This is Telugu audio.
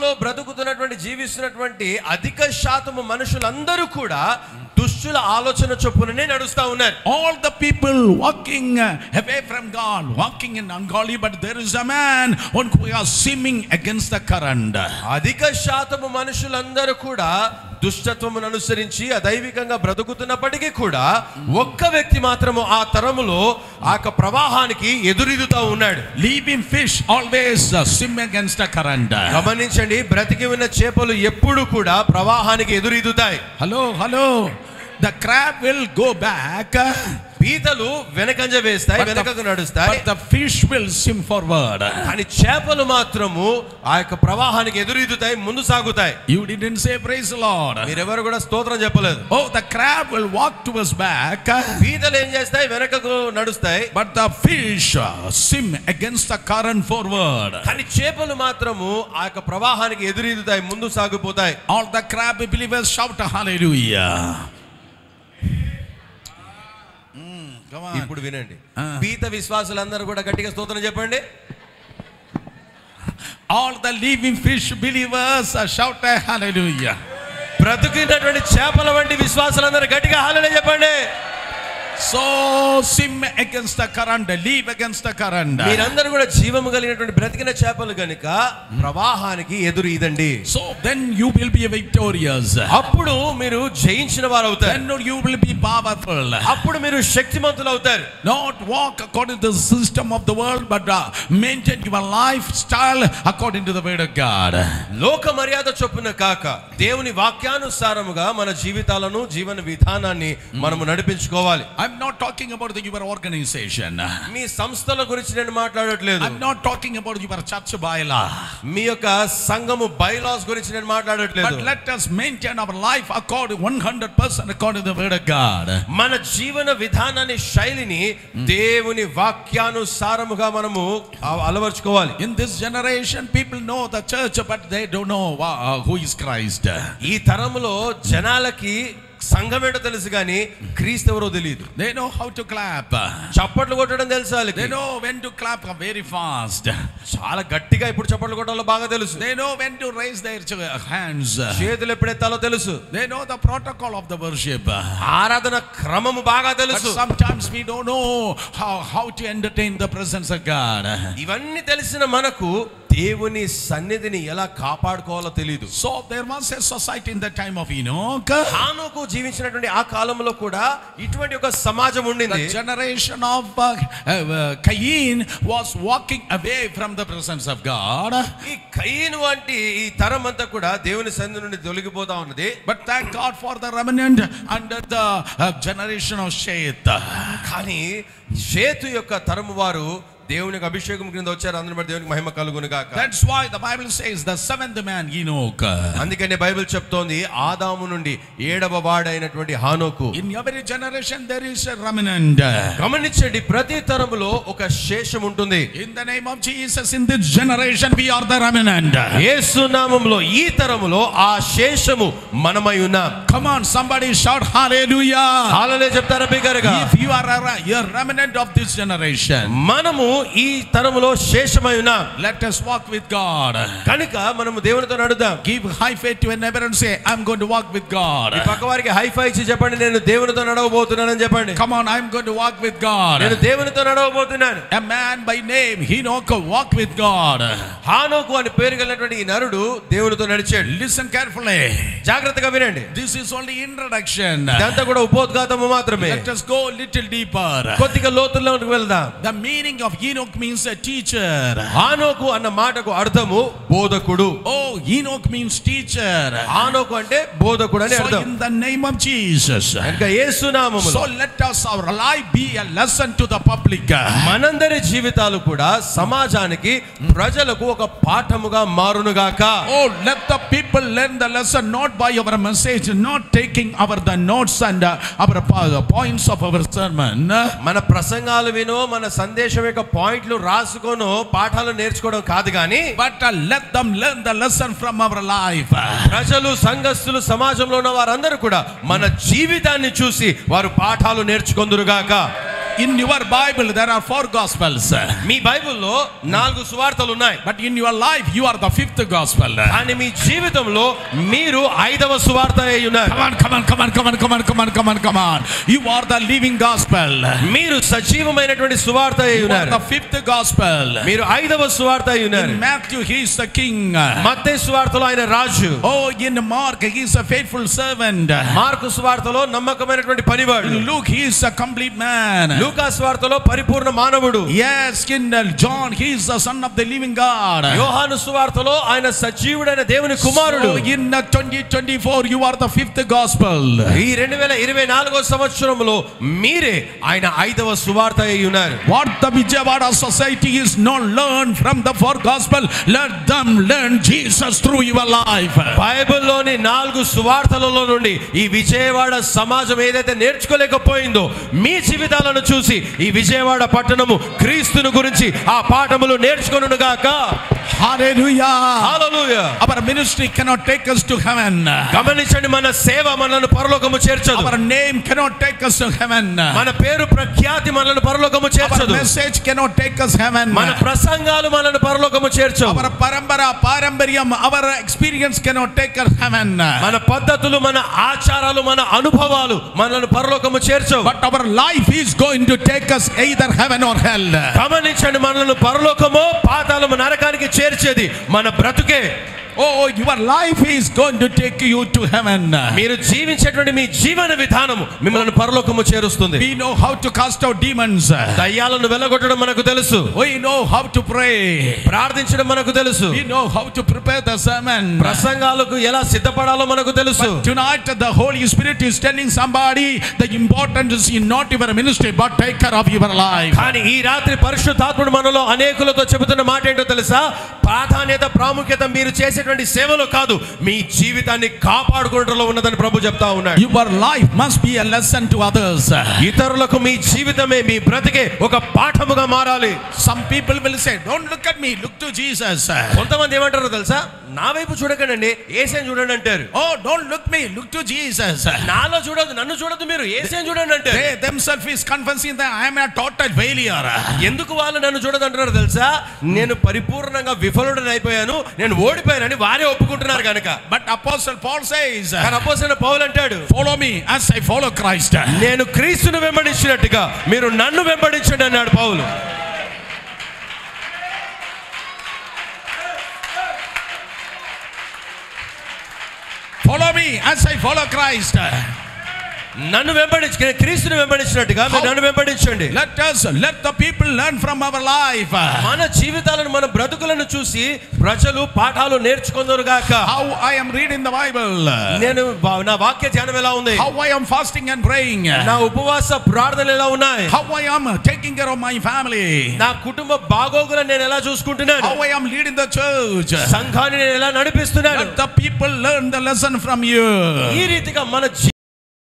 లోకంలో బ్రతుకుతున్నటువంటి జీవిస్తున్నటువంటి అధిక శాతము మనుషులందరూ కూడా దుష్టుల ఆలోచన చొప్పుననే నడుస్తా ఉన్నారు. All the people walking away from God, walking in ungodly, but there is a man who is swimming against the current. అధిక శాతము మనుషులందరూ కూడా దుష్టత్వమును అనుసరించి అదైవికంగా బ్రతుకుతున్నప్పటికీ కూడా ఒక్క వ్యక్తి మాత్రము ఆ తరములో ఆ ప్రవాహానికి ఎదురీదుతా ఉన్నాడు. Living fish always swim against the current. గమనించండి, బ్రతికి ఉన్న చేపలు ఎప్పుడు కూడా ప్రవాహానికి ఎదురీదుతాయి. Hello. The crab will go back. పీతలు వెనకంజ వేస్తాయి, వెనకకు నడుస్తాయి. But the fish will swim forward. కానీ చేపలు మాత్రము ఆ యొక్క ప్రవాహానికి ఎదురీదుతాయి, ముందు సాగుతాయి. You didn't say praise the Lord. మీరెవరు కూడా స్తోత్రం చెప్పలేదు. Oh, the crab will walk towards back. పీతలు ఏం చేస్తాయి? వెనకకు నడుస్తాయి. But the fish swim against the current forward. కానీ చేపలు మాత్రము ఆ యొక్క ప్రవాహానికి ఎదురీదుతాయి, ముందు సాగిపోతాయి. All the crab believers shout hallelujah. ఇప్పుడు వినండి, పీత విశ్వాసులందరూ కూడా గట్టిగా స్తోత్రం చెప్పండి. All the living fish believers shout hallelujah. బ్రతుకున్నటువంటి చేపల వంటి విశ్వాసులందరూ గట్టిగా హల్లెలూయా చెప్పండి. So swim against the current, live against the current. మీరందరూ కూడా జీవము కలిగినటువంటి బ్రతికిన చేపలు గనుక ప్రవాహానికి ఎదురు ఇదండి. So then you will be victorious. అప్పుడు మీరు జయించిన వారు అవుతారు. Then you will be powerful. అప్పుడు మీరు శక్తిమంతులు అవుతారు. Not walk according to the system of the world, but maintain your lifestyle according to the word of God. లోక మర్యాద చొప్పున కాక దేవుని వాక్యానుసారముగా మన జీవితాలను జీవన విధానాన్ని మనము నడిపించుకోవాలి. I'm not talking about your organization. మీ సంస్థల గురించి నేను మాట్లాడట్లేదు. I'm not talking about your church bylaw. మీ యొక్క సంఘము బైలాస్ గురించి నేను మాట్లాడట్లేదు. But let us maintain our life according 100% according to the word of God. మన జీవన విధానాన్ని శైలిని దేవుని వాక్యానుసారముగా మనము అలవర్చుకోవాలి. In this generation people know the church but they don't know who is Christ. ఈ తరములో జనాలకి సంఘం ఏంటో తెలుసు కానీ క్రీస్తు ఎవరో తెలియదు. They know how to clap. చప్పట్లు కొట్టడం తెలుసు వాళ్ళకి. They know when to clap very fast. చాలా గట్టిగా ఇప్పుడు చప్పట్లు కొట్టాలో బాగా తెలుసు. They know when to raise their hands. చేతులు ఎప్పుడు ఎత్తాలో తెలుసు. They know the protocol of the worship. ఆరాధన క్రమము బాగా తెలుసు. But sometimes we don't know how to entertain the presence of God. ఇవన్నీ తెలిసిన మనకు దేవుని సన్నిధిని ఎలా కాపాడుకోవాలో తెలియదు. So there was a society in the time of Enoch. హానోకు జీవించినటువంటి ఆ కాలంలో కూడా ఇటువంటి ఒక సమాజం ఉండింది. The generation of Cain was walking away from the presence of God. ఈ కయీను వంటి ఈ తరం అంతా కూడా దేవుని సన్నిధి నుండి తొలగిపోతా ఉన్నది. But thank God for the remnant under the generation of Sheth. కానీ షేతు యొక్క తరము వారు దేవునికి అభిషేకం కింద వచ్చారు. అందరి బట్టి దేవునికి మహిమ కలుగును గాక. That's why the Bible says the seventh man Enoch. అందుకనే బైబిల్ చెప్తోంది ఆదాము నుండి 7వ వాడైనటువంటి హానోకు. In every generation there is a remnant. గమనించండి, ప్రతి తరములో ఒక శేషం ఉంటుంది. In the name of Jesus, in this generation we are the remnant. యేసు నామములో ఈ తరములో ఆ శేషము మనమై ఉన్నాం. Come on, somebody shout hallelujah. హల్లెలూయా చెప్తారా బిగ్గరగా? If you are a remnant of this generation, మనము ఈ తరములో శేషమై ఉన్నాం. let us walk with God. కనుక మనము దేవునితో నడుద్దాం. Give high faith to a neighbor and say I'm going to walk with God. ఈ పక్కవారికి హై ఫై ఇచ్చి చెప్పండి, నేను దేవునితో నడవబోతున్నానని చెప్పండి. Come on, I'm going to walk with God. నేను దేవునితో నడవబోతున్నాను. A man by name Enoch walked with God. హానోకు అని పేరు కలిగినటువంటి ఈ నరుడు దేవునితో నడిచాడు. Listen carefully. జాగ్రత్తగా వినండి. This is only introduction. ఇదంతా కూడా ఉపోద్ఘాతము మాత్రమే. Let us go little deeper. కొద్దిగా లోతుల్లోకి వెళ్దాం. The meaning of Enoch means a teacher. హానోకు అన్న మాటకు అర్థము బోధకుడు. Oh, Enoch means teacher. హానోకు అంటే బోధకుడు అని So అర్థం. in the name of Jesus. కనుక యేసు నామములో So let us our life be a lesson to the public. మనందరి జీవితాలు కూడా సమాజానికి ప్రజలకు ఒక పాఠముగా మారునుగాక. Oh, let the people learn the lesson not by our message, not taking the notes and our points of our sermon. మన ప్రసంగాలు వినో మన సందేశం యొక్క పాయింట్లు రాసుకోనో పాఠాలు నేర్చుకోవడం కాదు గాని, but let them learn the lesson from our life. ప్రజలు సంఘస్థులు సమాజంలో ఉన్న వారందరూ కూడా మన జీవితాన్ని చూసి వారు పాఠాలు నేర్చుకొందురుగాక. In your Bible there are 4 gospels. మీ బైబిల్లో 4 సువార్తలు ఉన్నాయి. But in your life you are the 5th gospel. కానీ మీ జీవితంలో మీరు 5వ సువార్త అయి ఉన్నారు. Come on. You are the living gospel. మీరు సజీవమైనటువంటి సువార్త అయి ఉన్నారు. The 5th gospel. మీరు 5వ సువార్త అయి ఉన్నారు. In Matthew he is the king. మత్తయి సువార్తలో ఆయన రాజు. Oh, in Mark he is a faithful servant. Mark సువార్తలో నమ్మకమైనటువంటి పనివాడు. In Luke he is a complete man. లూకా సువార్తలో పరిపూర్ణ మానవుడు. Yes, in John he is the son of the living God. యోహాను సువార్తలో ఆయన సజీవుడైన దేవుని కుమారుడు. So in 2024 you are the 5th gospel. ఈ 2024వ సంవత్సరంలో మీరే ఆయన 5వ సువార్త అయి ఉన్నారు. What the Vijayawada society is not learned from the 4 gospel, let them learn Jesus through your life. బైబిల్లోని 4 సువార్తలలో నుండి ఈ విజయవాడ సమాజం ఏదైతే నేర్చుకోలేకపోయిందో మీ జీవితాలను చూసి ఈ విజయవాడ పట్టణము క్రీస్తును గురించి ఆ పాఠములు నేర్చుకొనుగాక. Hallelujah. Hallelujah. Our ministry cannot take us to heaven. గమనించండి, మన సేవ మనల్ని పరలోకము చేర్చదు. Our name cannot take us to heaven. మన పేరు ప్రఖ్యాతి మనల్ని పరలోకము Our చేర్చదు. message cannot take us heaven. మన ప్రసంగాలు మనల్ని పరలోకము చేర్చవు. Our parambaryam, our experience cannot take us heaven. మన పద్ధతులు, మన ఆచారాలు, మన అనుభవాలు మనల్ని పరలోకము చేర్చవు. But our life is going to take us either heaven or hell. గమనించండి, మనల్ని పరలోకమో పాతాళము నరకానికి చేర్చేది మన బ్రతుకే. Oh, your life is going to take you to heaven. మీరు జీవించేటువంటి మీ జీవన విధానము మిమ్మల్ని పరలోకము చేరుస్తుంది. We know how to cast out demons. దయ్యాలను వెళ్ళగొట్టడం మనకు తెలుసు. We know how to pray. ప్రార్థించడం మనకు తెలుసు. We know how to prepare the sermon. ప్రసంగాలకు ఎలా సిద్ధపడాలో మనకు తెలుసు. But tonight the Holy Spirit is telling somebody the importance is not your ministry but take care of your life. కానీ ఈ రాత్రి పరిశుద్ధాత్ముడు మనలో అనేకులతో చెబుతున్న మాట ఏంటో తెలుసా? ప్రాధాన్యత, ప్రాముఖ్యత మీరు చేసేటువంటి సేవలో కాదు, మీ జీవితాన్ని కాపాడుకోవడంలో ఉన్నదని ప్రభు చెప్తా ఉన్నాడు. Your life must be a lesson to others. ఇతరులకు మీ జీవితమే, మీ బ్రతికే ఒక పాఠముగా మారాలి. Some people will say, don't look at me, look to Jesus. కొంతమంది ఏమంటారో తెలుసా? నా వైపు చూడకండి, యేసుని చూడండి అంటారు. Oh, don't look me, look to Jesus. నాలో చూడొద్దు, నన్ను చూడొద్దు, మీరు యేసుని చూడండి అంటారు. They themselves is confessing that I am a total failure. ఎందుకు వాళ్ళు నన్ను చూడదంటున్నారు తెలుసా? నేను పరిపూర్ణంగా విఫలుడని అయిపోయాను, నేను ఓడిపోయానని వారే ఒప్పుకుంటున్నారు కనుక. But Apostle Paul says, కానీ అపోస్తలుడైన పౌలు అంటాడు, follow me as I follow Christ. నేను క్రీస్తును వెంబడించినట్టుగా మీరు నన్ను వెంబడించండి అన్నాడు పౌలు. Follow me as I follow Christ. నన్ను వెంబడించి క్రీస్తును వెంబడించినట్టుగా మీరు నన్ను వెంబడించండి. Let the people learn from our life. మన జీవితాలను, మన బ్రతుకులను చూసి ప్రజలు పాఠాలు నేర్చుకుందరు గాక. How I am reading the Bible. నేను నా వాక్య ధ్యానం ఎలా ఉంది? How I am fasting and praying. నా ఉపవాస ప్రార్థనలు ఎలా ఉన్నాయి? How I am taking care of my family. నా కుటుంబ బాగోగులను నేను ఎలా చూసుకుంటున్నాను? How I am leading the church. సంఘాన్ని నేను ఎలా నడిపిస్తున్నాను? Let the people learn the lesson from you. ఈ రీతిగా మన